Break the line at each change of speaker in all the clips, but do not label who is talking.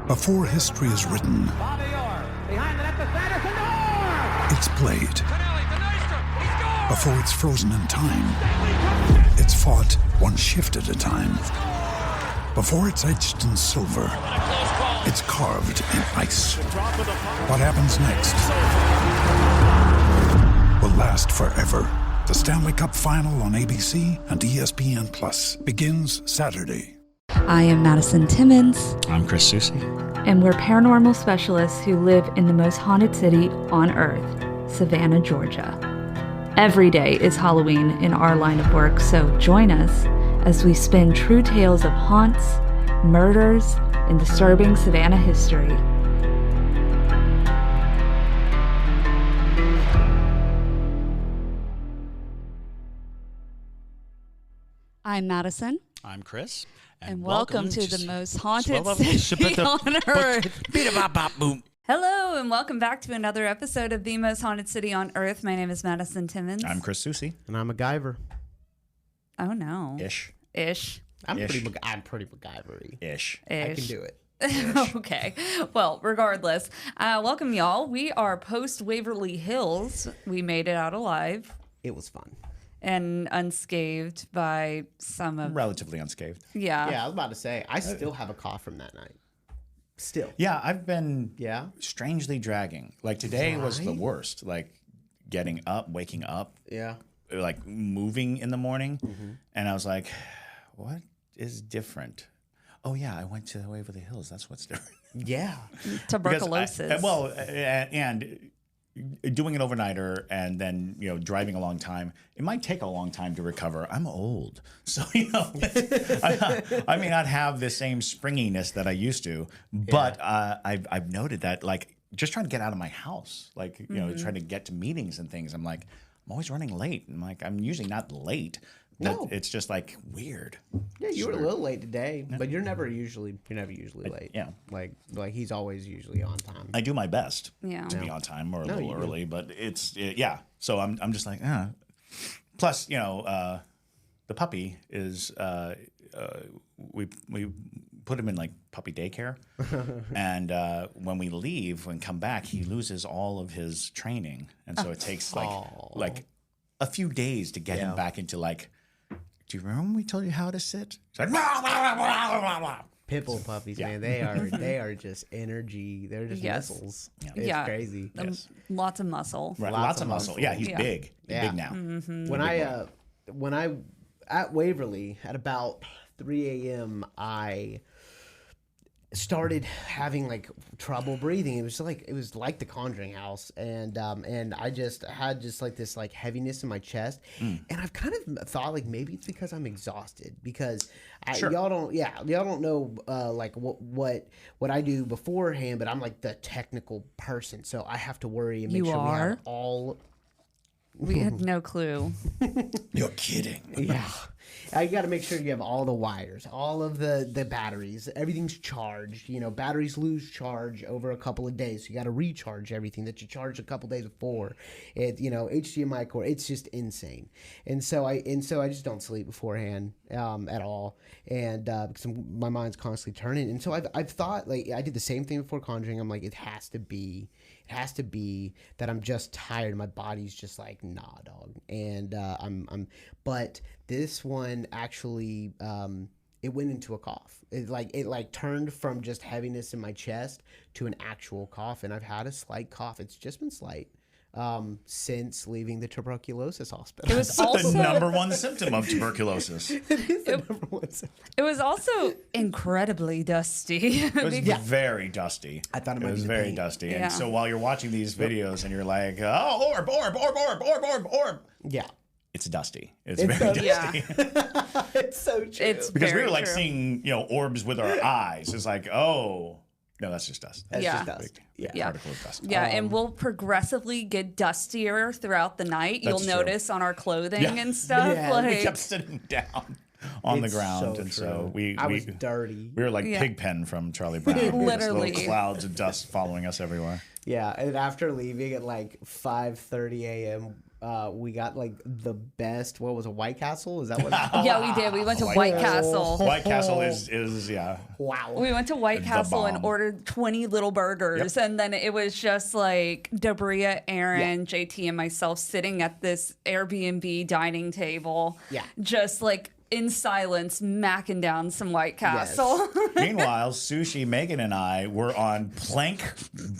Before history is written, it's played. Before it's frozen in time, it's fought one shift at a time. Before it's etched in silver, it's carved in ice. What happens next will last forever. The Stanley Cup Final on ABC and ESPN Plus begins Saturday.
I am Madison Timmons.
I'm Chris Soucy.
And we're paranormal specialists who live in the most haunted city on earth, Savannah, Georgia. Every day is Halloween in our line of work, so join us as we spin true tales of haunts, murders, and disturbing Savannah history. I'm Madison.
I'm Chris.
And welcome to the most haunted city on earth. Hello, and welcome back to another episode of the most haunted city on earth. My name is Madison Timmons.
I'm Chris Soucy.
And I'm MacGyver.
Oh, no.
Ish.
I'm pretty MacGyver-y.
Ish.
I can do it.
Okay. Well, regardless, welcome, y'all. We are post Waverly Hills. We made it out alive.
It was fun.
And unscathed by some of...
Relatively unscathed.
Yeah.
Yeah, I was about to say, I still have a cough from that night. Still.
Yeah, I've been
Yeah?
strangely dragging. Like today was the worst. Like getting up, waking up,
Yeah.
like moving in the morning. And I was like, what is different? Oh, yeah, I went to Waverly Hills. That's what's different.
Yeah.
Tuberculosis.
And doing an overnighter and then, driving a long time, it might take a long time to recover. I'm old. So, I may not have the same springiness that I used to, but I've noted that, like, just trying to get out of my house, like, trying to get to meetings and things, I'm like, I'm always running late. I'm like, I'm usually not late.
No.
It's just like weird.
Yeah, you were a little late today, but you're never usually late.
Yeah.
Like he's always usually on time.
I do my best
Yeah.
to be on time or a
No,
little
you do.
early, but yeah. So I'm just like, Plus, the puppy is we put him in like puppy daycare, and when we leave and come back, he loses all of his training, and so it takes like a few days to get him back into like. Do you remember when we told you how to sit? It's like
Pit bull puppies, man, they are just energy. They're just missiles.
Yeah.
It's
Yeah.
crazy.
Lots of muscle.
Right,
Lots
lots
of
of muscle.
muscle.
Yeah, he's
Yeah.
big.
Yeah.
Big now.
When I at Waverly at about 3 a.m. I started having like trouble breathing. It was like the Conjuring house, and I just had like this like heaviness in my chest, and I've kind of thought like maybe it's because I'm exhausted because y'all don't know like what I do beforehand, but I'm like the technical person, so I have to worry and make
You
sure we
are?
have all.
We had no clue.
You're kidding.
Yeah. You got to make sure you have all the wires, all of the batteries, everything's charged. Batteries lose charge over a couple of days. So you got to recharge everything that you charged a couple days before. HDMI cord, it's just insane. And so I just don't sleep beforehand at all. And because my mind's constantly turning. And so I've thought, like, I did the same thing before Conjuring. I'm like, it has to be that I'm just tired. My body's just like, nah, dog. And but this one actually, it went into a cough. It turned from just heaviness in my chest to an actual cough. And I've had a slight cough. It's just been slight. Since leaving the tuberculosis hospital.
It was also
The number one symptom of tuberculosis.
It was also incredibly dusty.
It was very dusty.
I thought it might
was
be the
very
paint.
dusty.
Yeah.
And so while you're watching these videos and you're like, oh, orb.
Yeah.
It's dusty. It's very dusty.
Yeah.
It's so true.
It's
Because we
very
were like
true.
seeing, orbs with our eyes. It's like, oh, no, that's just dust.
That's
Yeah.
just dust.
Yeah.
Particle of dust.
Yeah, and we'll progressively get dustier throughout the night. You'll
That's true.
notice on our clothing and stuff.
Yeah,
We
like
kept sitting down on the
It's
ground,
so
and
true.
so we
I was dirty.
we were like
Yeah.
Pigpen from Charlie Brown. Just
Literally.
little clouds of dust following us everywhere.
Yeah, and after leaving at like 5:30 a.m., we got like the best. What was a White Castle? Is that what?
Yeah, we did. We went to White Castle.
White Castle is yeah.
Wow.
We went to White Castle and
bomb.
ordered 20 little burgers.
Yep.
And then it was just like Debria, Aaron, JT, and myself sitting at this Airbnb dining table.
Yeah.
Just like in silence, macking down some White Castle.
Meanwhile, Sushi, Megan, and I were on plank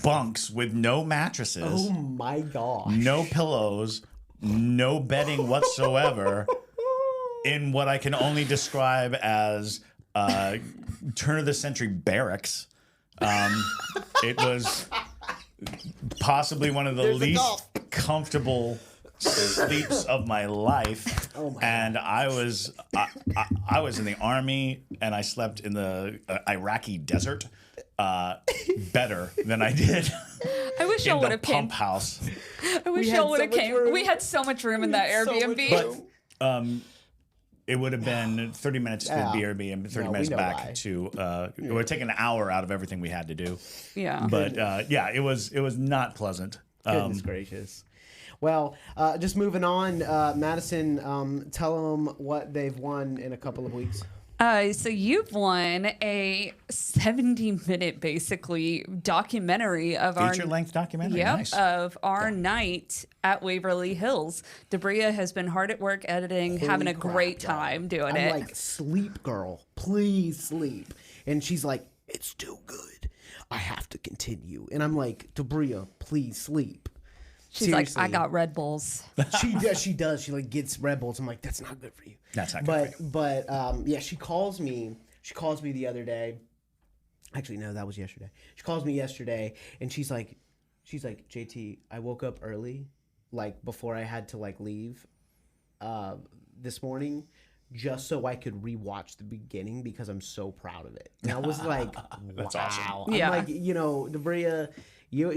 bunks with no mattresses,
Oh my gosh.
no pillows, no bedding whatsoever, in what I can only describe as turn of the century barracks. It was possibly one of the least comfortable sleeps of my life.
Oh my
and I was in the army, and I slept in the Iraqi desert better than I did
I wish y'all
in
would
the
have came.
pump house.
I wish
had
y'all would
so
have
much
came.
room.
We had so much room in that
so much
Airbnb.
room.
It would have been 30 minutes to
Yeah.
the BRB and 30
No, we
minutes
know
back
why.
to. It would take an hour out of everything we had to do.
Yeah.
But yeah, it was not pleasant.
Goodness gracious. Well, just moving on, Madison, tell them what they've won in a couple of weeks.
So you've won a 70-minute, basically, documentary of our
Feature-length documentary.
Yep,
Nice.
of our night at Waverly Hills. Debria has been hard at work editing, having a
Holy
great
crap,
time doing
I'm
it.
like, sleep, girl. Please sleep. And she's like, it's too good. I have to continue. And I'm like, Debria, please sleep.
She's
Seriously.
like, I got Red Bulls.
She does. She does. She like gets Red Bulls. I'm like, that's not good for you.
That's not good for you.
But yeah, she calls me. She calls me the other day. Actually, no, that was yesterday. She calls me yesterday, and she's like, JT, I woke up early, like before I had to like leave, this morning, just so I could rewatch the beginning because I'm so proud of it. And I was like,
That's
wow.
awesome.
Yeah.
I'm like, Debria.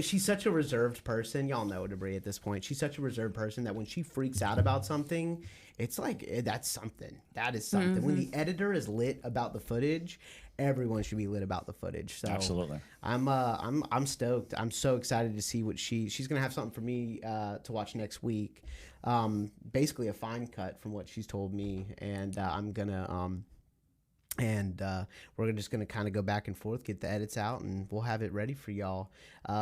She's such a reserved person. Y'all know Debria at this point. She's such a reserved person that when she freaks out about something, it's like that's something. That is something. When the editor is lit about the footage, everyone should be lit about the footage. So
Absolutely.
I'm stoked. I'm so excited to see what she's gonna have something for me to watch next week. Basically a fine cut from what she's told me, and I'm gonna we're just going to kind of go back and forth, get the edits out, and we'll have it ready for y'all.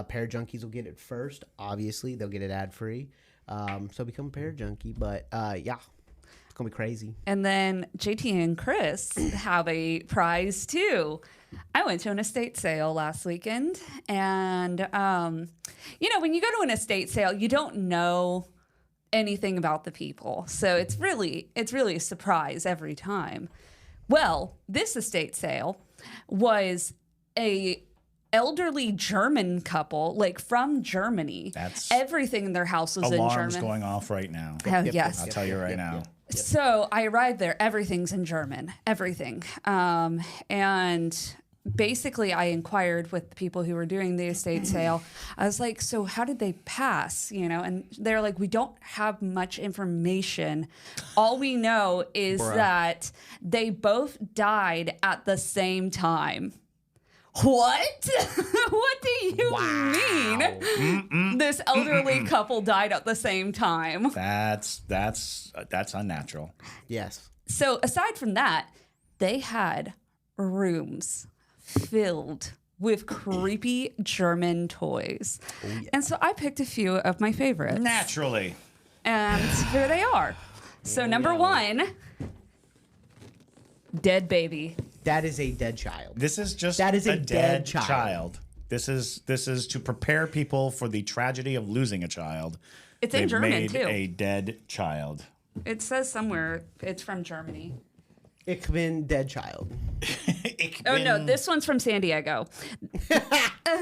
Pair Junkies will get it first. Obviously, they'll get it ad-free. So become a Pair Junkie. But, yeah, it's going to be crazy.
And then JT and Chris have a prize, too. I went to an estate sale last weekend. And, when you go to an estate sale, you don't know anything about the people. So it's really a surprise every time. Well, this estate sale was a elderly German couple, like from Germany. Everything in their house was in
Alarms
German.
going off right now.
Yes.
I'll tell you right now.
So I arrived there. Everything's in German. Everything. And basically, I inquired with the people who were doing the estate sale. I was like, so how did they pass? And they're like, we don't have much information. All we know is that they both died at the same time. What? What do you mean? This elderly couple died at the same time.
That's unnatural.
Yes.
So aside from that, they had rooms filled with creepy German toys. Oh, yeah. And so I picked a few of my favorites.
Naturally.
And here they are. So number one, dead baby.
That is a dead child.
This is just
That is a
dead
dead child.
child. This is to prepare people for the tragedy of losing a child.
It's in
They've
German,
made
too.
a dead child.
It says somewhere it's from Germany.
Ich bin dead child.
Oh, no, this one's from San Diego.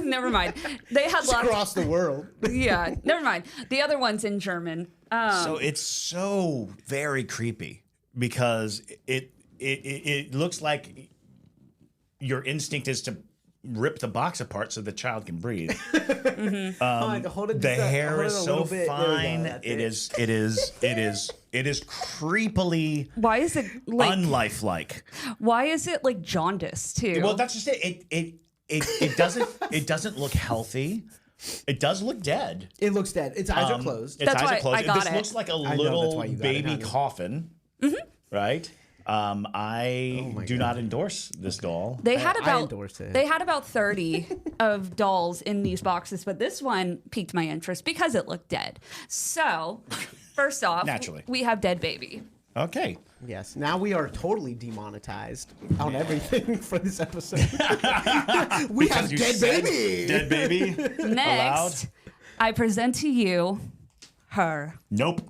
Never mind. They had lots.
Across the world.
Yeah, never mind. The other one's in German.
So it's so very creepy because it looks like your instinct is to rip the box apart so the child can breathe.
The
hair is so fine. It is creepily
Why is it like
unlifelike.
Why is it like jaundice too?
Well, that's just it. It doesn't look healthy. It does look dead.
It looks dead. Its eyes are closed.
Its
That's
eyes
why
are closed.
I got
This
it.
looks like a
know, that's
little
why you got it,
baby
honey.
coffin, right? I do not endorse this doll.
They had
I
about
endorse it.
they had about 30 of dolls in these boxes, but this one piqued my interest because it looked dead. So, first off,
Naturally.
we have Dead Baby.
Okay.
Yes. Now we are totally demonetized on everything for this episode. We have
Because you
Dead
said
Baby.
Dead baby.
Next, I present to you her.
Nope.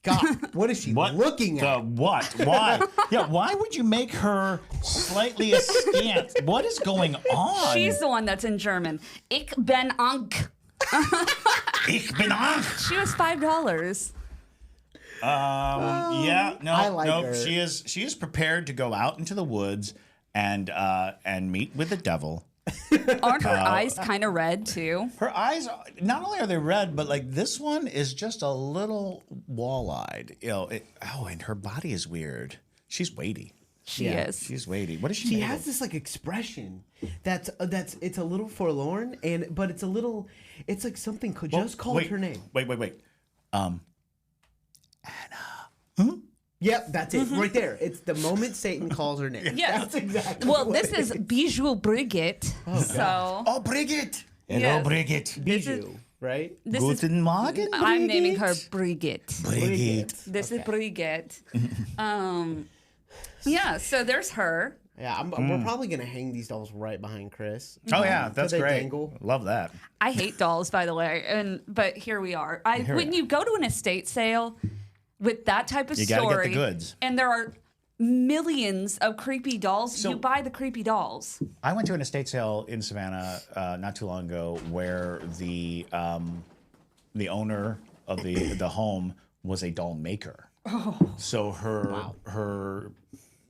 God, what is she looking at?
What? Why? Yeah, why would you make her slightly askant? What is going on?
She's the one that's in German. Ich bin Ank.
Ich bin Angst.
She was $5.
Yeah, no,
I like
no.
her.
She is prepared to go out into the woods and meet with the devil.
Aren't her eyes kind of red too?
Her eyes, not only are they red, but like this one is just a little wall-eyed. You know, and her body is weird. She's weighty.
She is.
She's weighty. What is she?
She
made
has
of?
this like expression that's it's a little forlorn but it's a little it's like something could just called
wait,
her name.
Wait.
Yep, that's it right there. It's the moment Satan calls her name.
Yes.
That's exactly.
Well,
what
this
it
is Bijou Brigitte. So
Oh, Brigitte. Hello,
Yes.
Brigitte.
Bijou, right?
this is
Guten Morgen,
I'm naming her
Brigitte.
Brigitte.
Brigitte.
This is Brigitte. Yeah, so there's her.
Yeah, we're probably gonna hang these dolls right behind Chris.
Oh yeah, that's
they
great.
dangle.
Love that.
I hate dolls, by the way, but here we are. When you go to an estate sale with that type of
You gotta get the
story,
goods.
and there are millions of creepy dolls, you buy the creepy dolls.
I went to an estate sale in Savannah not too long ago where the owner of the home was a doll maker. So her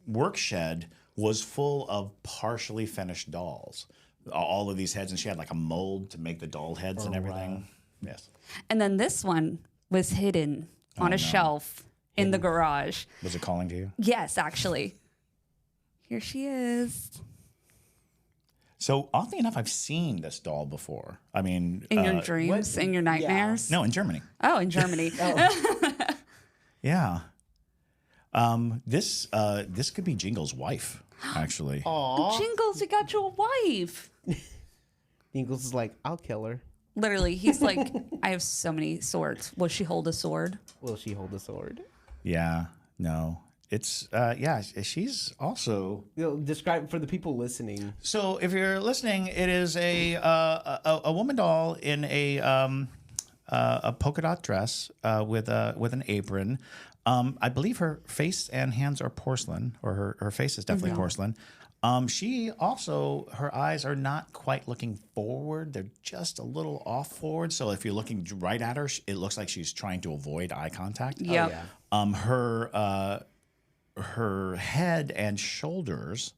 work shed was full of partially finished dolls. All of these heads, and she had like a mold to make the doll heads and everything. Yes.
And then this one was hidden on a shelf in the garage.
Was it calling to you?
Yes, actually. Here she is.
So oddly enough, I've seen this doll before. I mean,
In your dreams, in your nightmares.
no, in Germany.
Oh, in Germany.
Yeah. This could be Jingle's wife, actually.
Jingles, you got your wife.
Jingles is like, I'll kill her.
Literally, he's like, I have so many swords. Will she hold a sword?
Will she hold a sword?
Yeah. No. It's she's also.
Describe for the people listening.
So if you're listening, it is a woman doll in a polka dot dress with an apron. I believe her face and hands are porcelain, or her face is definitely porcelain. She also, her eyes are not quite looking forward. They're just a little off forward. So if you're looking right at her, it looks like she's trying to avoid eye contact.
Yep.
Her head and shoulders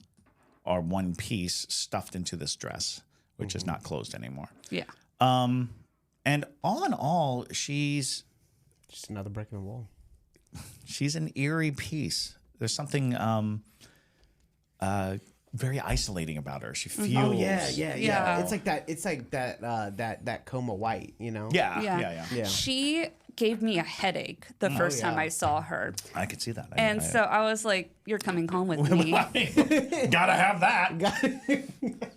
are one piece stuffed into this dress, which is not closed anymore.
Yeah.
And all in all, she's
Just another brick in the wall.
an eerie piece. There's something very isolating about her. She feels.
Oh yeah.
Yeah.
It's like that coma white, you know.
Yeah.
Yeah.
She gave me a headache the first time I saw her.
I could see that.
And so I was like, you're coming home with me.
Gotta have that.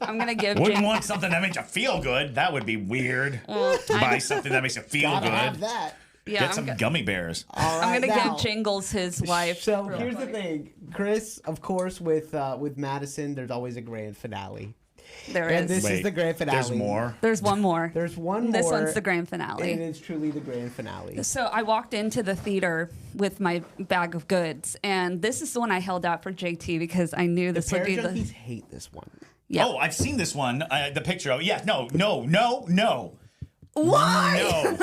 I'm going to give
Wouldn't want something that makes you feel good. That would be weird. Buy something that makes you feel
Gotta
good.
have that.
Yeah,
Get some gummy bears.
All right,
I'm going to
now,
give Jingles his wife.
So here's the thing, Chris. Of course, with Madison, there's always a grand finale.
There
And
is.
this is the grand finale.
There's more.
There's one more.
There's one more.
This one's the grand
And
finale.
it is truly the grand finale.
So I walked into the theater with my bag of goods, and this is the one I held out for JT because I knew this would be the.
Junkies hate this one.
Yeah.
Oh, I've seen this one. The picture of yeah. No.
Why?
No.
Why?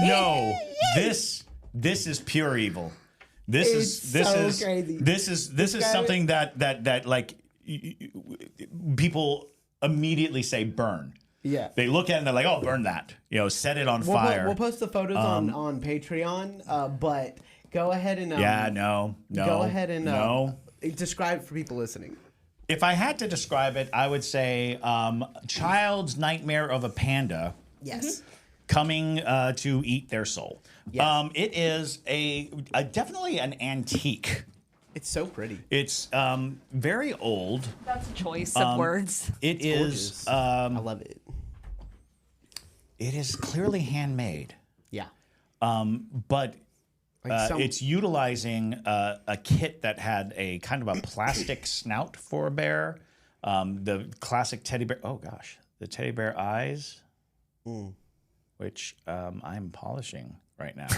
No. This is pure evil. This
It's
is
so crazy.
This is
guy-
something that like people immediately say burn.
Yeah.
They look at it and they're like, oh, burn that. Set it on fire.
We'll post the photos on Patreon, but go ahead and
yeah, no.
Go ahead and
no.
describe for people listening.
If I had to describe it, I would say child's nightmare of a panda.
Yes.
Coming to eat their soul.
Yes.
It is definitely an antique.
It's so pretty.
It's very old.
That's a choice of words.
It is.
Gorgeous. I love it.
It is clearly handmade,
Yeah.
but
Like
it's utilizing a kit that had a kind of a plastic snout for a bear. The classic teddy bear. Oh gosh, the teddy bear eyes, which I'm polishing right now.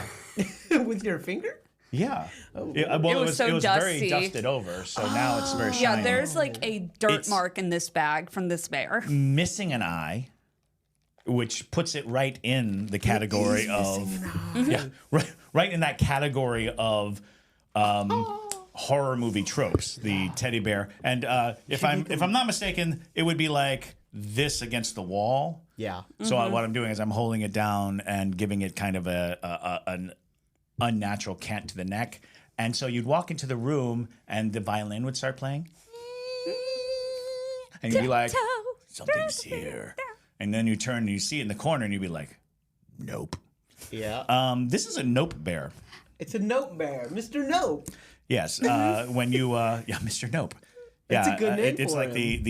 With your finger?
Yeah.
Oh.
It
was so
very
dusty.
dusted over, so now it's very shiny.
Yeah, there's like a dirt
It's-
mark in this bag from this bear.
Missing an eye, which puts it right in the category of right in that category of horror movie tropes. The teddy bear, and if I'm not mistaken, it would be like this against the wall.
Yeah.
So what I'm doing is I'm holding it down and giving it kind of an unnatural cant to the neck. And so you'd walk into the room and the violin would start playing. And you'd be like, something's here. And then you turn and you see it in the corner and you'd be like, nope.
Yeah.
This is a nope bear.
It's a nope bear. Mr. Nope.
Yes. When you, Mr. Nope.
That's
Yeah,
a good name
it's
for
like
him.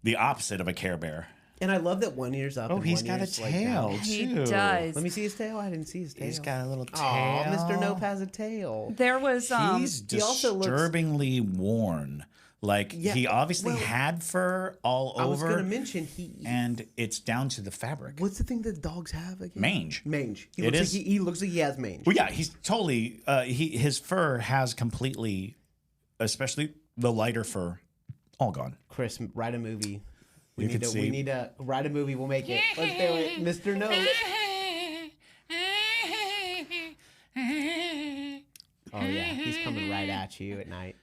the opposite of a Care Bear.
And I love that one ear's up.
Oh,
and
he's
one
got a
ear's like
tail
down.
He
too.
does.
Let me see his tail. I didn't see his tail.
He's got a little tail.
Aw, Mr. Nope has a tail.
There was
He's
he also looks-
disturbingly worn. Like
Yeah,
he obviously
well,
had fur all over.
I was going to mention
and it's down to the fabric.
What's the thing that dogs have again?
Mange.
Mange.
It is-
He looks like he has mange.
Well, yeah, he's totally. His fur has completely, especially the lighter fur, all gone.
Chris, write a movie. We
could see-
need to write a movie. We'll make it. Let's do it, Mr. Nope. Oh yeah, he's coming right at you at night.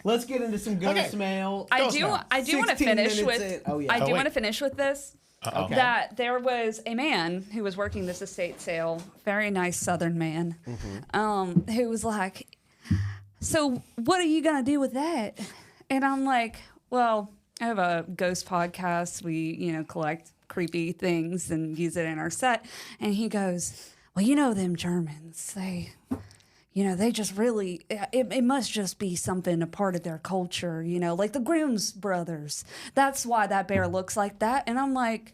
Let's get into some ghost mail.
I
Ghost
do
mail.
want to
16
finish
minutes
with.
in. Oh, yeah.
I do
wait.
want to finish with this.
Okay.
That there was a man who was working this estate sale, very nice Southern man, who was like, "So what are you gonna do with that?" And I'm like, "Well, I have a ghost podcast. We, collect creepy things and use it in our set." And he goes, "Well, them Germans, they just really, it must just be something, a part of their culture, like the Grimm's brothers. That's why that bear looks like that." And I'm like,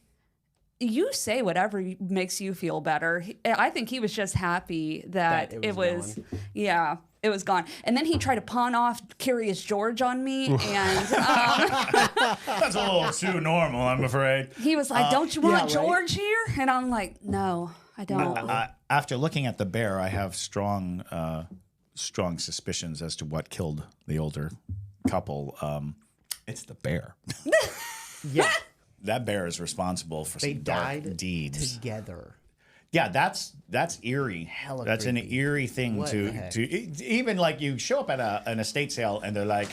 you say whatever makes you feel better. I think he was just happy that it was it was gone. And then he tried to pawn off Curious George on me. And
That's a little too normal, I'm afraid.
he was like, "Don't you want
right.
George here?" And I'm like, "No, I don't."
After looking at the bear, I have strong suspicions as to what killed the older couple. It's the bear.
Yeah,
That bear is responsible for
they
some dark
died
deeds.
together.
Yeah, that's eerie.
Hella
that's an
creepy.
eerie thing
What the heck?
to even like you show up at an estate sale and they're like,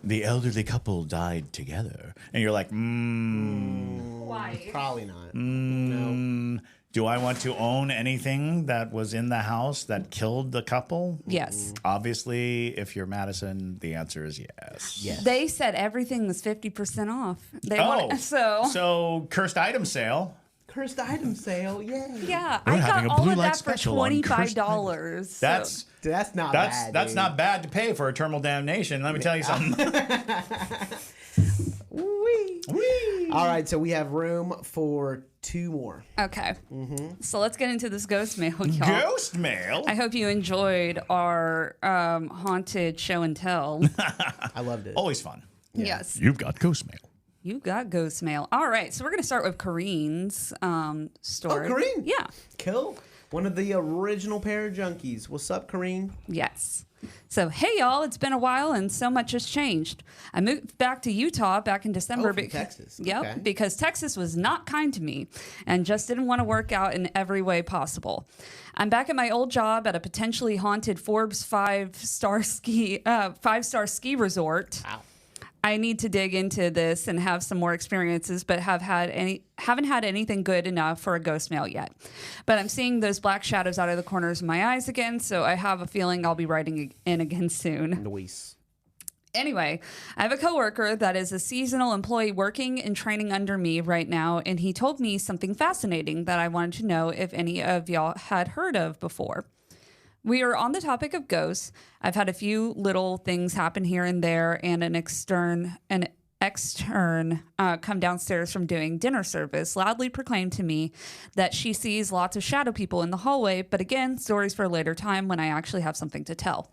the elderly couple died together, and you're like,
Why?
Probably not. No.
do I want to own anything that was in the house that killed the couple?
Yes.
Obviously, if you're Madison, the answer is yes.
Yes.
They said everything was 50% off. They
Oh,
want, so
cursed item sale.
Cursed item sale. Yay.
yeah,
We're
I
having
got
a
all
blue
of
light
that for
special on cursed
$25.
That's
That's not bad.
that's
dude.
not bad to pay for eternal damnation. Let me tell you something.
Whee.
Whee!
All right, so we have room for 2 more.
okay. So let's get into this ghost mail, y'all.
Ghost mail.
I hope you enjoyed our haunted show and tell.
I loved it.
Always fun.
Yes.
You've got ghost mail.
You got ghost mail. All right. So we're going to start with Koryn's story.
Oh, Koryn?
Yeah.
Cool. One of the original pair of junkies. What's up, Koryn?
Yes. So, hey, y'all, it's been a while and so much has changed. I moved back to Utah back in December.
Oh, from Texas.
Yep,
Okay.
because Texas was not kind to me and just didn't want to work out in every way possible. I'm back at my old job at a potentially haunted Forbes five-star ski resort.
Wow.
I need to dig into this and have some more experiences, but haven't had anything good enough for a ghost mail yet. But I'm seeing those black shadows out of the corners of my eyes again, so I have a feeling I'll be writing in again soon.
Noise.
Anyway, I have a coworker that is a seasonal employee working and training under me right now, and he told me something fascinating that I wanted to know if any of y'all had heard of before. We are on the topic of ghosts. I've had a few little things happen here and there, and an extern come downstairs from doing dinner service loudly proclaimed to me that she sees lots of shadow people in the hallway, but again, stories for a later time when I actually have something to tell.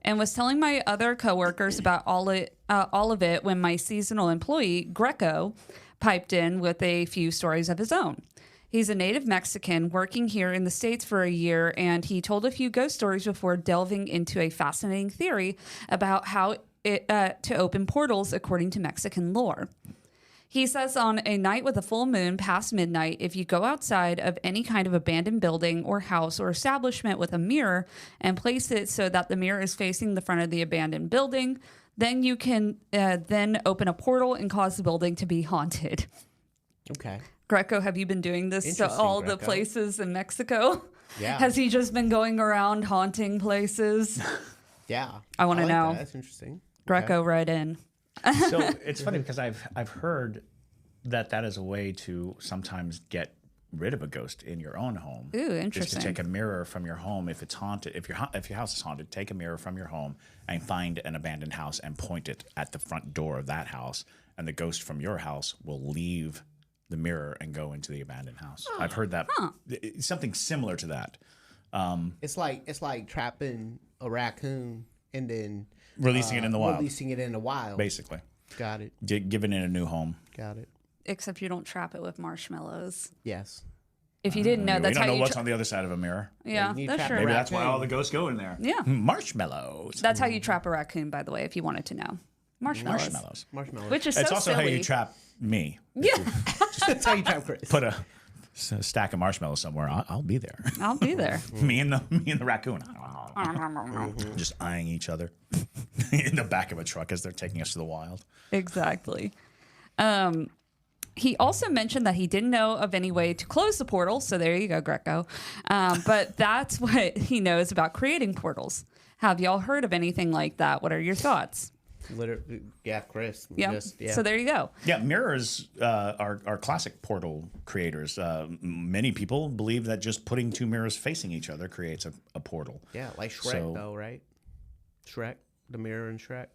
And was telling my other coworkers about all of it when my seasonal employee, Greco, piped in with a few stories of his own. He's a native Mexican working here in the States for a year, and he told a few ghost stories before delving into a fascinating theory about how to open portals according to Mexican lore. He says on a night with a full moon past midnight, if you go outside of any kind of abandoned building or house or establishment with a mirror and place it so that the mirror is facing the front of the abandoned building, then you can then open a portal and cause the building to be haunted.
Okay.
Greco, have you been doing this to all the places in Mexico?
Yeah.
Has he just been going around haunting places?
Yeah.
I want to know.
That. That's interesting.
Greco, right in.
So it's funny because I've heard that is a way to sometimes get rid of a ghost in your own home.
Ooh,
Is
interesting.
to take a mirror from your home if it's haunted. If your house is haunted, take a mirror from your home and find an abandoned house and point it at the front door of that house, and the ghost from your house will leave the mirror and go into the abandoned house. I've heard that something similar to that.
It's like trapping a raccoon and then
Releasing it in the wild.
Releasing it in the wild.
Basically.
Got it.
Giving it a new home.
Got it.
Except you don't trap it with marshmallows.
Yes.
If you didn't know,
We
that's
don't
how
know
you
what's on the other side of a mirror.
Yeah,
you need
that's
trap
true.
Maybe that's why
raccoon.
all the ghosts go in there.
Yeah.
Marshmallows.
That's how you trap a raccoon, by the way, if you wanted to know. Marshmallows.
Marshmallows.
Which is
It's
so
also
silly.
how you trap me.
Yeah,
That's how you trap Chris.
Put a stack of marshmallows somewhere. I'll be there.
I'll be there.
me and the raccoon. Just eyeing each other in the back of a truck as they're taking us to the wild.
Exactly. He also mentioned that he didn't know of any way to close the portal. So there you go, Greco. But that's what he knows about creating portals. Have y'all heard of anything like that? What are your thoughts?
Literally, yeah, Chris.
Yeah. So there you go.
Yeah, mirrors are classic portal creators. Many people believe that just putting two mirrors facing each other creates a portal.
Yeah, like Shrek, though, right? Shrek, the mirror in Shrek.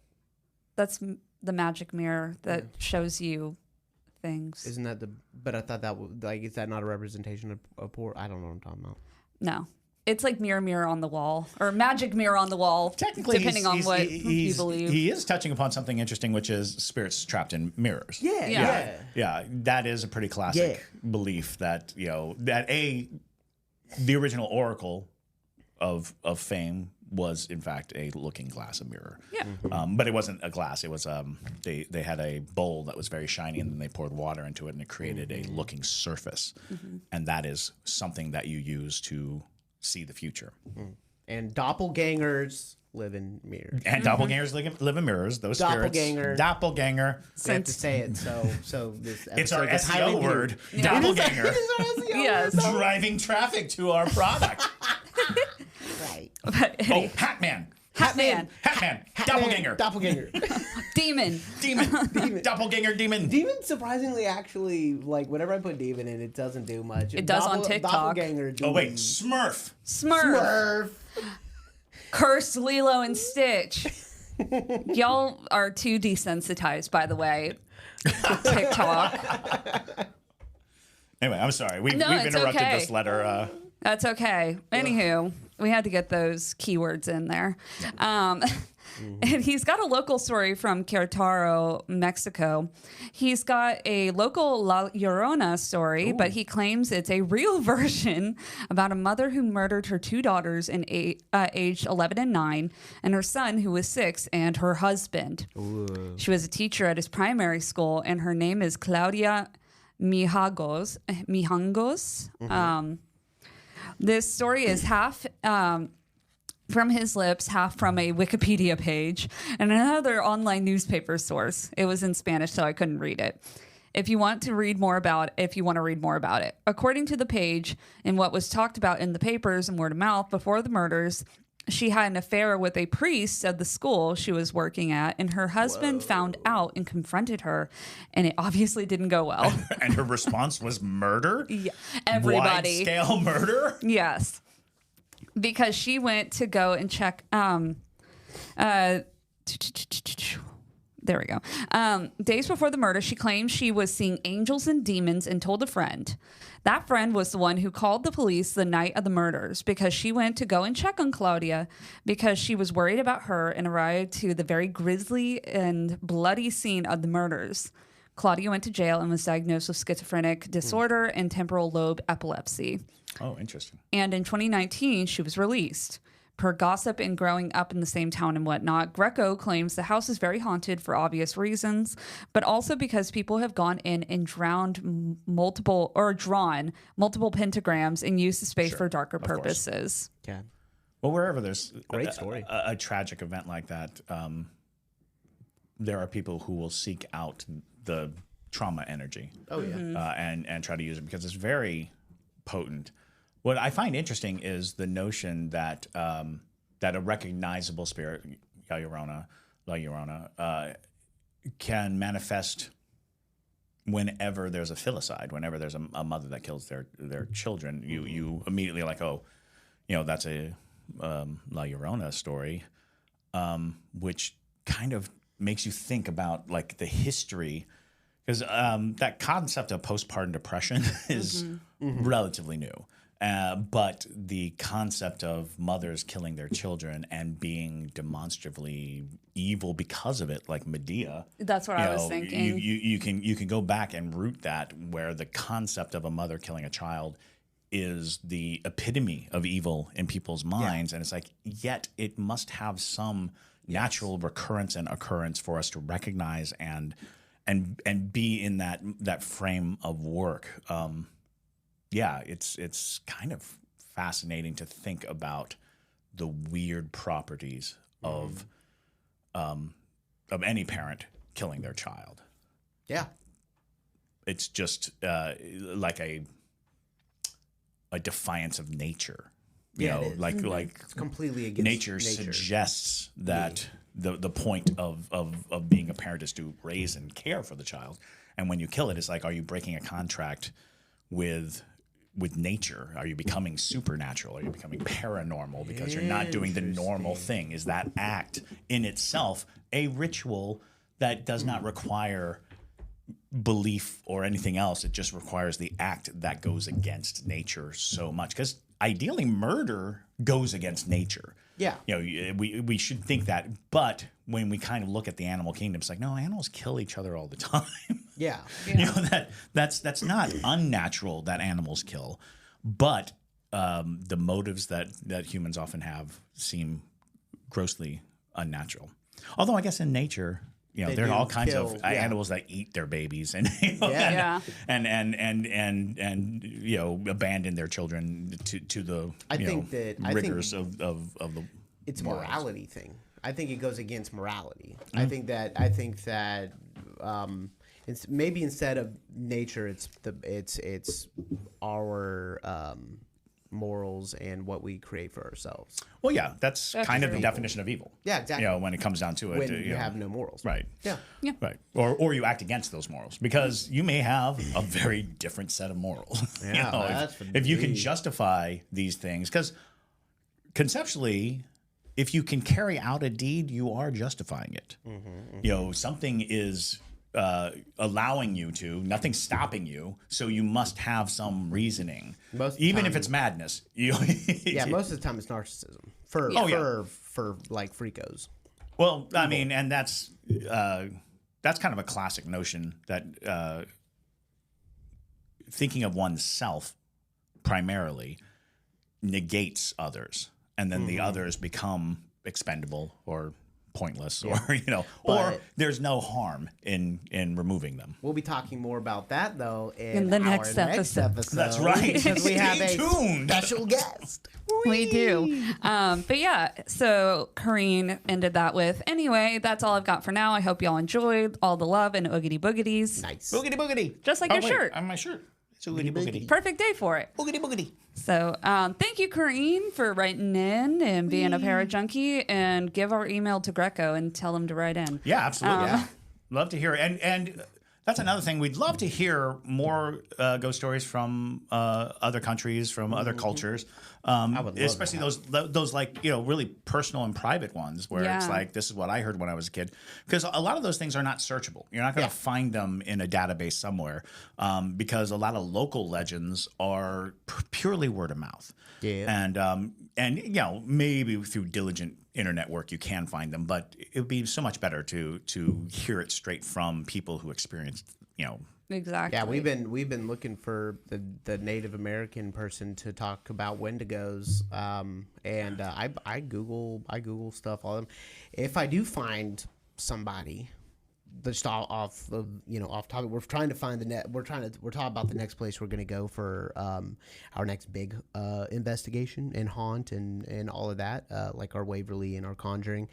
That's the magic mirror that shows you things.
Isn't that the? But I thought that was like, is that not a representation of a portal? I don't know what I'm talking about.
No. It's like mirror on the wall, or magic mirror on the wall,
Technically,
depending on what you believe.
He is touching upon something interesting, which is spirits trapped in mirrors.
Yeah.
That is a pretty classic belief that the original oracle of fame was in fact a looking glass, a mirror.
Yeah.
But it wasn't a glass. It was they had a bowl that was very shiny, and then they poured water into it, and it created a looking surface. And that is something that you use to see the future.
And doppelgangers live in mirrors.
And doppelgangers live in mirrors. Those spirits.
Doppelganger. We have to say it. So this
It's our
episode is highly
SEO word.
viewed.
Doppelganger.
It is our SEO
Yes.
word, though.
Driving traffic to our product.
Right.
Oh, Hatman.
Hatman.
Hatman. Doppelganger.
Doppelganger.
Demon.
Demon. Doppelganger demon.
Demon surprisingly actually, like, whenever I put demon in, it doesn't do much.
It does on TikTok.
Doppelganger.
Oh, wait.
demon.
Smurf.
Smurf. Cursed Lilo and Stitch. Y'all are too desensitized, by the way. TikTok.
Anyway, I'm sorry. We've
No, it's
interrupted
okay.
this letter.
That's okay. Anywho, we had to get those keywords in there. And he's got a local story from Queretaro, Mexico. He's got a local La Llorona story, but he claims it's a real version about a mother who murdered her two daughters aged 11 and 9, and her son who was 6, and her husband. Ooh. She was a teacher at his primary school, and her name is Claudia Mijangos. This story is half from his lips, half from a Wikipedia page and another online newspaper source. It was in Spanish, so I couldn't read it. If you want to read more about it. According to the page and what was talked about in the papers and word of mouth before the murders, she had an affair with a priest at the school she was working at, and her husband found out and confronted her, and it obviously didn't go well.
And her response was murder?
Yeah, everybody.
Wide-scale murder?
Yes. Because she went to go and check. There we go. Days before the murder, she claimed she was seeing angels and demons and told a friend. That friend was the one who called the police the night of the murders because she went to go and check on Claudia because she was worried about her and arrived to the very grisly and bloody scene of the murders. Claudia went to jail and was diagnosed with schizophrenic disorder and temporal lobe epilepsy.
Oh, interesting.
And in 2019, she was released. Per gossip and growing up in the same town and whatnot, Greco claims the house is very haunted for obvious reasons, but also because people have gone in and drawn multiple pentagrams and used the space for darker purposes.
Yeah.
Well, wherever there's
Great story.
a tragic event like that, there are people who will seek out the trauma energy.
Oh, yeah.
And try to use it because it's very potent. What I find interesting is the notion that that a recognizable spirit, La Llorona, can manifest whenever there's a filicide, whenever there's a mother that kills their children. You immediately are like, oh, that's a La Llorona story, which kind of makes you think about like the history, because that concept of postpartum depression is relatively new. But the concept of mothers killing their children and being demonstrably evil because of it, like Medea.
That's what I was thinking.
You can go back and root that, where the concept of a mother killing a child is the epitome of evil in people's minds, and it's like, yet it must have some natural recurrence and occurrence for us to recognize and be in that frame of work. Yeah, it's kind of fascinating to think about the weird properties of any parent killing their child.
Yeah,
it's just like a defiance of nature. You know, like
it's completely against
nature suggests that the point of being a parent is to raise and care for the child, and when you kill it, it's like, are you breaking a contract with nature? Are you becoming supernatural? Are you becoming paranormal because you're not doing the normal thing? Is that act in itself a ritual that does not require belief or anything else? It just requires the act that goes against nature so much, because ideally murder goes against nature.
Yeah.
We should think that, but when we kind of look at the animal kingdom, it's like, no, animals kill each other all the time.
Yeah.
That's not unnatural that animals kill, but the motives that humans often have seem grossly unnatural. Although I guess in nature, there are all kinds of animals that eat their babies and and abandon their children to the rigors of the
it's
morals.
Morality thing. I think it goes against morality. I think that it's maybe instead of nature, it's our morals and what we create for ourselves.
Well, yeah, that's kind of the definition of evil.
Yeah, exactly.
When it comes down to it,
when you have no morals.
Right.
Yeah.
Right. Or you act against those morals because you may have a very different set of morals.
Yeah.
If you can justify these things, because conceptually, if you can carry out a deed, you are justifying it. Something is allowing you to, nothing's stopping you, so you must have some reasoning, even if it's madness.
Most of the time it's narcissism for like freakos.
Well, I mean, and that's kind of a classic notion that thinking of oneself primarily negates others, and then the others become expendable or pointless, or or there's no harm in removing them.
We'll be talking more about that though in
the
our
next episode.
That's right.
Because we have
Stay
a
tuned.
special guest.
We do. But yeah, so Koryn ended that with, anyway, that's all I've got for now. I hope y'all enjoyed all the love and oogity boogities.
Nice.
Boogity boogity.
Just like your shirt.
On my shirt. It's oogity boogity.
Perfect day for it.
Boogity boogity.
So thank you, Koryn, for writing in and being a para junkie, and give our email to Greco and tell him to write in.
Yeah, absolutely. Love to hear it. And that's another thing. We'd love to hear more ghost stories from other countries, from other cultures.
I would love
especially those like, really personal and private ones where it's like, this is what I heard when I was a kid. Because a lot of those things are not searchable. You're not going to find them in a database somewhere, because a lot of local legends are purely word of mouth.
Yeah.
And maybe through diligent internet work you can find them, but it would be so much better to hear it straight from people who experienced,
Exactly.
Yeah, we've been looking for the Native American person to talk about Wendigos, and I Google stuff all them. If I do find somebody, just off topic, we're trying to find we're talking about the next place we're going to go for our next big investigation and haunt and all of that, like our Waverly and our Conjuring,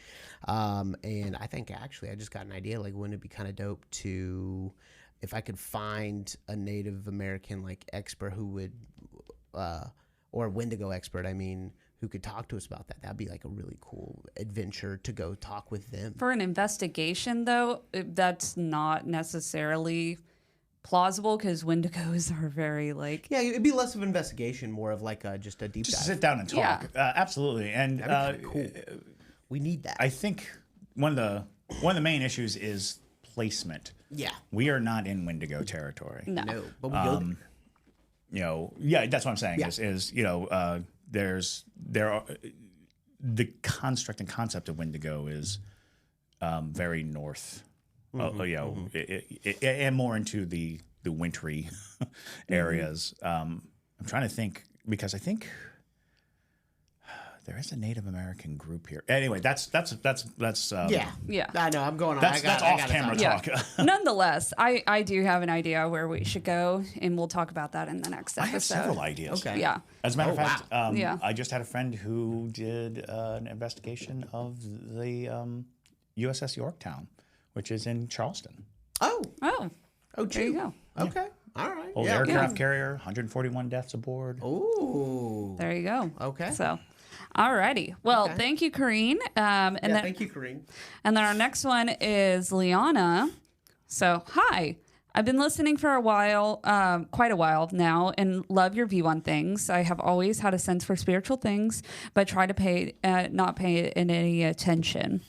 and I think actually I just got an idea, like wouldn't it be kind of dope to, if I could find a Native American like expert who would, or a Wendigo expert, who could talk to us about that. That'd be like a really cool adventure to go talk with them.
For an investigation, though, that's not necessarily plausible because Wendigos are very like...
Yeah, it'd be less of an investigation, more of like just a deep dive.
Just sit down and talk.
Yeah.
Absolutely. And
cool. We need that.
I think one of the main issues is placement.
Yeah.
We are not in Wendigo territory.
No.
But we go there.
That's what I'm saying.
Yeah.
There are the construct and concept of Wendigo is very north, and more into the wintry areas. I'm trying to think, because I think there is a Native American group here. Anyway, that's
Yeah.
I know. I'm going on.
That's off camera talk.
Nonetheless, I do have an idea where we should go, and we'll talk about that in the next episode.
I have several ideas.
Okay.
Yeah.
As a matter of fact,
I
just had a friend who did an investigation of the USS Yorktown, which is in Charleston.
Oh,
There you go.
okay. All right.
Old aircraft carrier, 141 deaths aboard.
Ooh.
There you go.
Okay.
So, alrighty. Well, thank you, Koryn.
Thank you, Koryn.
And then our next one is Liana. So, hi. I've been listening for a while, quite a while now, and love your view on things. I have always had a sense for spiritual things, but try to not pay it any attention.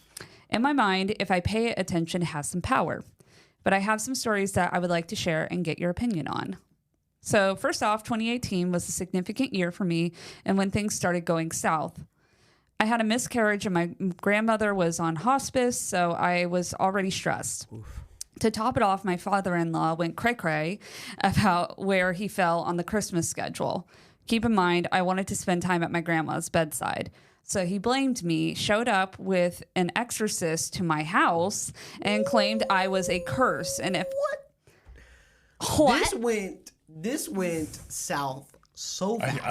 In my mind, if I pay it attention, it has some power. But I have some stories that I would like to share and get your opinion on. So first off, 2018 was a significant year for me, and when things started going south. I had a miscarriage and my grandmother was on hospice, so I was already stressed. Oof. To top it off, my father-in-law went cray-cray about where he fell on the Christmas schedule. Keep in mind, I wanted to spend time at my grandma's bedside. So he blamed me, showed up with an exorcist to my house, and claimed I was a curse. And if
What? This went south so fast.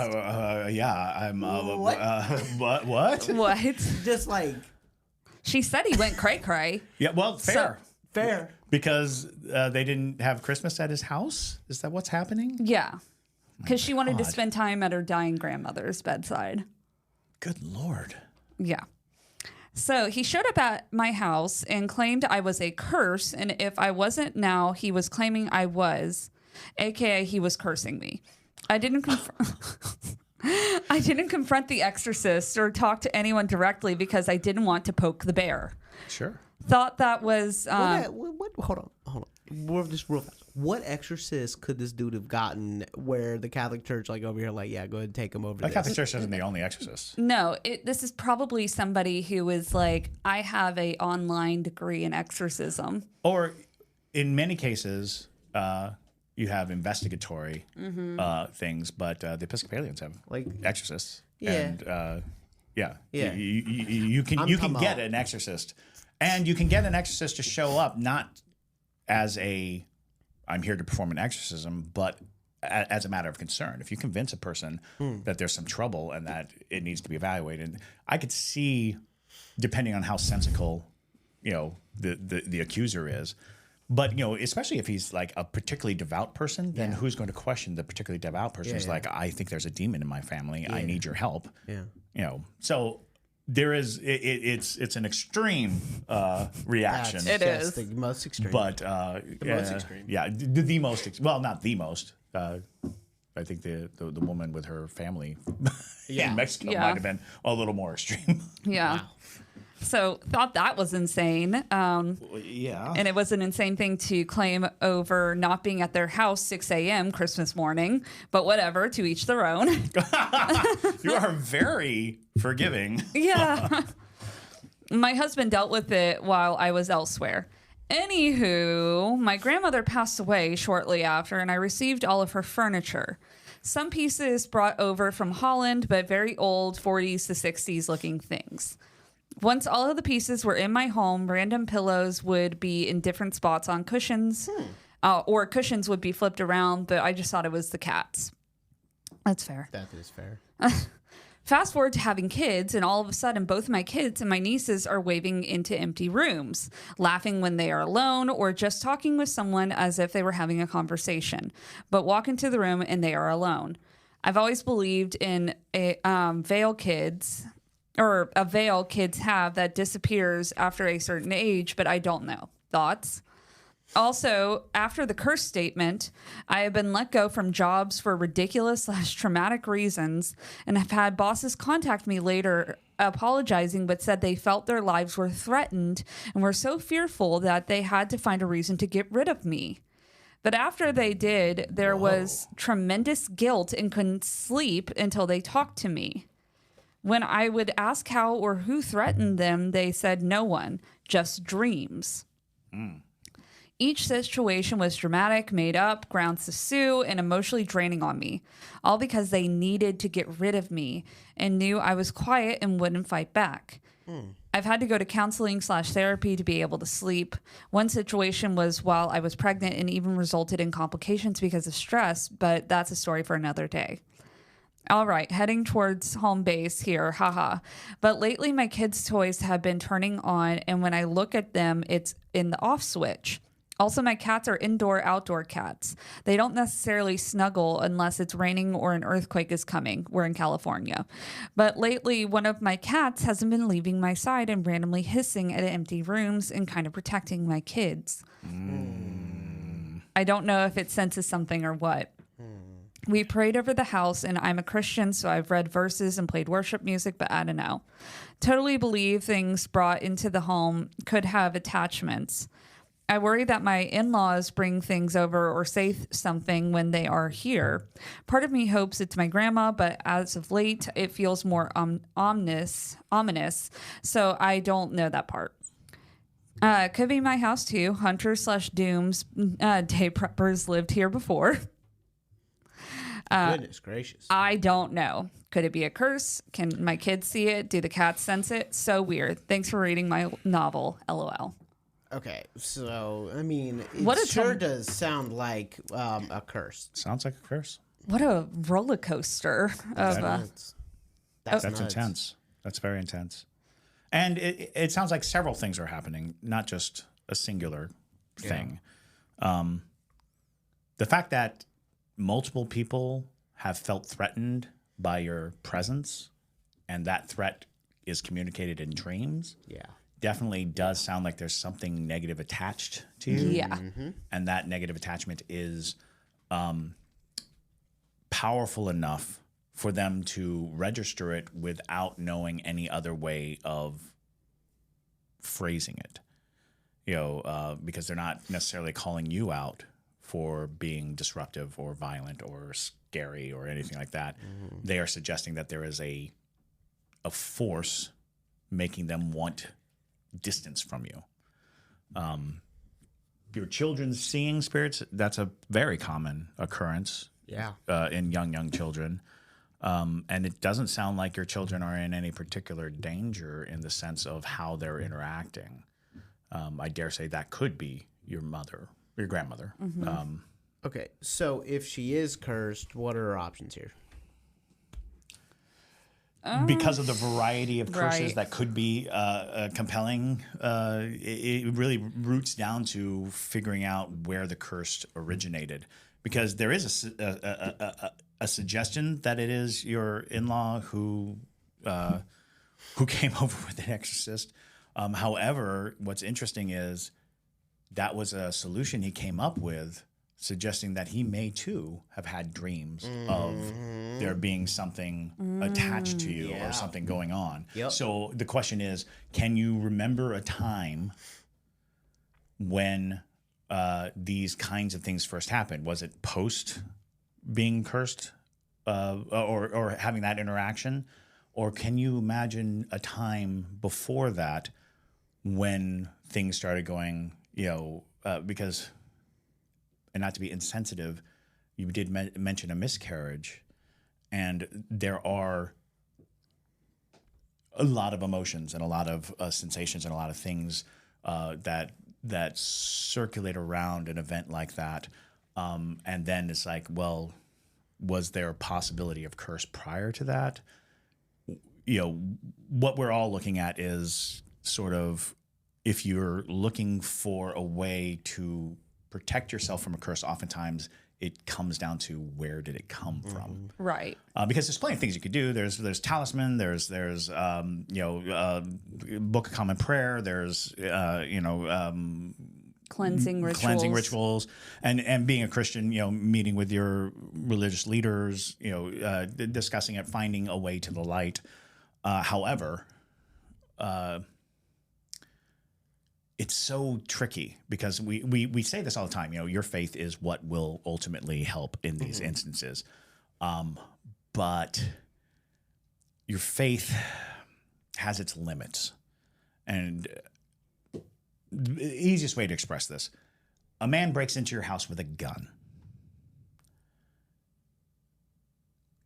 What?
What?
Just like
She said he went cray-cray.
Yeah, well, fair.
fair.
Because they didn't have Christmas at his house? Is that what's happening?
Yeah. Because she wanted to spend time at her dying grandmother's bedside.
Good Lord.
Yeah. So he showed up at my house and claimed I was a curse. And if I wasn't now, he was claiming I was, AKA he was cursing me. I didn't confront the exorcist or talk to anyone directly because I didn't want to poke the bear.
Sure.
Thought that was...
What? Hold on. Just real fast. What exorcist could this dude have gotten where the Catholic Church, like, over here, like, yeah, go ahead and take him over
The Catholic Church isn't the only exorcist.
No, this is probably somebody who is like, I have a online degree in exorcism.
Or in many cases, you have investigatory things, but the Episcopalians have
Like,
exorcists.
yeah.
And Yeah.
Yeah.
You can get an exorcist, and you can get an exorcist to show up not as I'm here to perform an exorcism, but as a matter of concern. If you convince a person that there's some trouble and that it needs to be evaluated, I could see, depending on how sensical, the accuser is. But, especially if he's like a particularly devout person, then who's going to question the particularly devout person who's like, I think there's a demon in my family. I need your help. Yeah. So there is, it's an extreme reaction.
It is.
The most extreme.
But the
most extreme.
Yeah, the most. Well, not the most. I think the woman with her family in Mexico might have been a little more extreme.
Yeah. Wow. So thought that was insane.
Yeah.
And it was an insane thing to claim over not being at their house 6 a.m. Christmas morning. But whatever, to each their own.
You are very forgiving.
Yeah. My husband dealt with it while I was elsewhere. Anywho, my grandmother passed away shortly after, and I received all of her furniture. Some pieces brought over from Holland, but very old 40s to 60s looking things. Once all of the pieces were in my home, random pillows would be in different spots on cushions, or cushions would be flipped around, but I just thought it was the cats. That's fair.
That is fair.
Fast forward to having kids, and all of a sudden, both my kids and my nieces are waving into empty rooms, laughing when they are alone, or just talking with someone as if they were having a conversation, but walk into the room and they are alone. I've always believed in a veil kids have that disappears after a certain age, but I don't know. Thoughts? Also, after the curse statement, I have been let go from jobs for ridiculous/traumatic reasons and have had bosses contact me later apologizing, but said they felt their lives were threatened and were so fearful that they had to find a reason to get rid of me. But after they did, there was tremendous guilt and couldn't sleep until they talked to me. When I would ask how or who threatened them, they said no one, just dreams. Each situation was dramatic, made up, grounds to sue, and emotionally draining on me, all because they needed to get rid of me and knew I was quiet and wouldn't fight back. I've had to go to counseling/therapy to be able to sleep. One situation was while I was pregnant and even resulted in complications because of stress, but that's a story for another day. All right, heading towards home base here, haha. But lately my kids' toys have been turning on, and when I look at them, it's in the off switch. Also, my cats are indoor-outdoor cats. They don't necessarily snuggle unless it's raining or an earthquake is coming. We're in California. But lately, one of my cats hasn't been leaving my side and randomly hissing at empty rooms and kind of protecting my kids. I don't know if it senses something or what. We prayed over the house, and I'm a Christian, so I've read verses and played worship music, but I don't know. Totally believe things brought into the home could have attachments. I worry that my in-laws bring things over or say something when they are here. Part of me hopes it's my grandma, but as of late, it feels more ominous, so I don't know that part. Could be my house too. Hunters/dooms, day preppers lived here before.
Goodness gracious.
I don't know. Could it be a curse? Can my kids see it? Do the cats sense it? So weird. Thanks for reading my novel. LOL.
Okay, so, I mean,
What
it
a
sure
tom-
does sound like a curse.
Sounds like a curse.
What a roller coaster of
That's
That's
nuts.
intense. That's very intense. And it sounds like several things are happening, not just a singular thing. The fact that multiple people have felt threatened by your presence and that threat is communicated in dreams definitely does sound like there's something negative attached to you.
Yeah.
And that negative attachment is powerful enough for them to register it without knowing any other way of phrasing it. Because they're not necessarily calling you out for being disruptive or violent or scary or anything like that. They are suggesting that there is a force making them want distance from you. Your children seeing spirits, that's a very common occurrence in young children. And it doesn't sound like your children are in any particular danger in the sense of how they're interacting. I dare say that could be your mother, your grandmother.
Okay, so if she is cursed, what are her options here?
Because of the variety of curses
Right.
that could be compelling, it really roots down to figuring out where the curse originated. Because there is a suggestion that it is your in-law who came over with an exorcist. However, what's interesting is that was a solution he came up with, suggesting that he may too have had dreams of there being something attached to you or something going on.
Yep.
So the question is, can you remember a time when these kinds of things first happened? Was it post being cursed or having that interaction? Or can you imagine a time before that when things started going, because... And not to be insensitive, you did mention a miscarriage, and there are a lot of emotions and a lot of sensations and a lot of things that circulate around an event like that. And then it's like, well, was there a possibility of curse prior to that? What we're all looking at is sort of, if you're looking for a way to protect yourself from a curse, oftentimes it comes down to where did it come from,
Right.
Because there's plenty of things you could do. There's talisman. There's Book of Common Prayer. There's
Cleansing rituals.
cleansing rituals, and being a Christian, meeting with your religious leaders, discussing it, finding a way to the light. However, it's so tricky because we say this all the time. Your faith is what will ultimately help in these instances. But your faith has its limits. And the easiest way to express this, a man breaks into your house with a gun.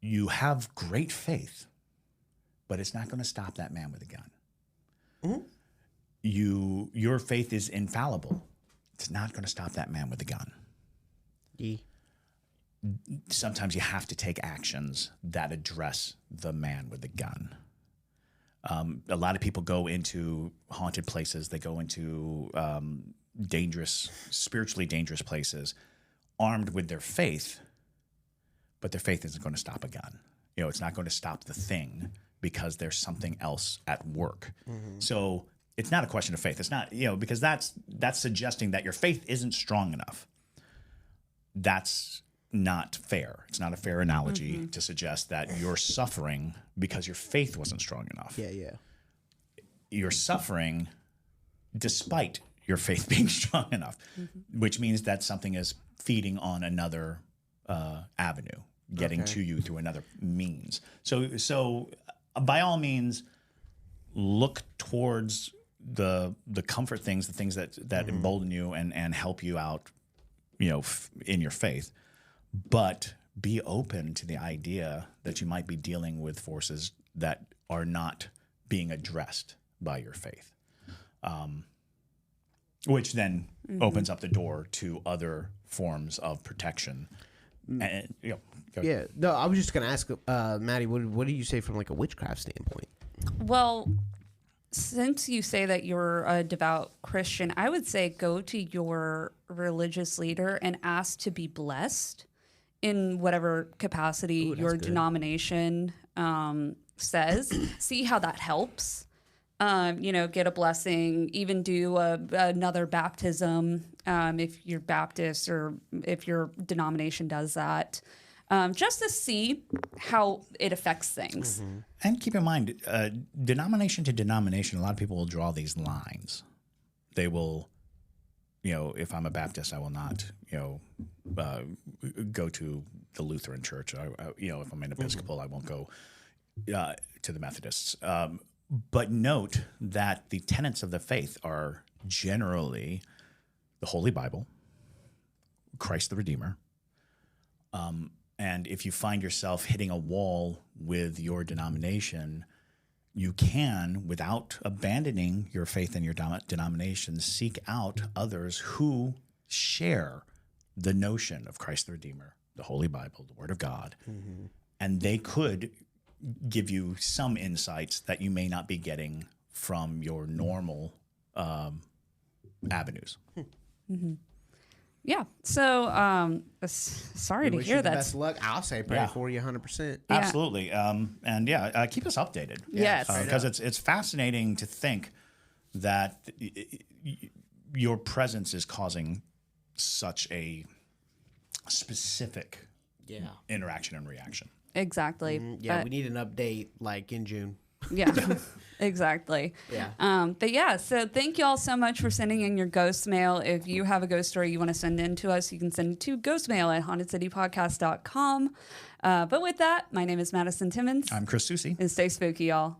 You have great faith, but it's not going to stop that man with a gun. Mm-hmm. Your faith is infallible. It's not going to stop that man with a gun. Sometimes you have to take actions that address the man with the gun. A lot of people go into haunted places. They go into spiritually dangerous places, armed with their faith, but their faith isn't going to stop a gun. It's not going to stop the thing because there's something else at work. Mm-hmm. So it's not a question of faith. It's not, because that's suggesting that your faith isn't strong enough. That's not fair. It's not a fair analogy to suggest that you're suffering because your faith wasn't strong enough.
Yeah.
You're suffering despite your faith being strong enough, which means that something is feeding on another avenue, getting to you through another means. So by all means, look towards the comfort things, the things that embolden you and help you out, in your faith, but be open to the idea that you might be dealing with forces that are not being addressed by your faith, which then opens up the door to other forms of protection. And,
Yeah. No, I was just going to ask, Maddie, what do you say from like a witchcraft standpoint?
Well, since you say that you're a devout Christian, I would say go to your religious leader and ask to be blessed in whatever capacity your denomination says. See how that helps. Get a blessing, even do another baptism if you're Baptist or if your denomination does that. Just to see how it affects things.
Mm-hmm. And keep in mind, denomination to denomination, a lot of people will draw these lines. They will, if I'm a Baptist, I will not, go to the Lutheran church. If I'm an Episcopal, I won't go to the Methodists. But note that the tenets of the faith are generally the Holy Bible, Christ the Redeemer, And if you find yourself hitting a wall with your denomination, you can, without abandoning your faith in your denomination, seek out others who share the notion of Christ the Redeemer, the Holy Bible, the Word of God. Mm-hmm. And they could give you some insights that you may not be getting from your normal avenues.
Mm-hmm. Yeah. So sorry to hear that.
Best luck. I'll say pray for you 100%.
Yeah. Absolutely. And keep us updated.
Yes.
Because it's fascinating to think that your presence is causing such a specific interaction and reaction.
Exactly.
We need an update like in June.
Yeah, exactly.
Yeah.
So thank you all so much for sending in your ghost mail. If you have a ghost story you want to send in to us, you can send it to ghostmail@hauntedcitypodcast.com. But with that, my name is Madison Timmons.
I'm Chris Susi.
And stay spooky, y'all.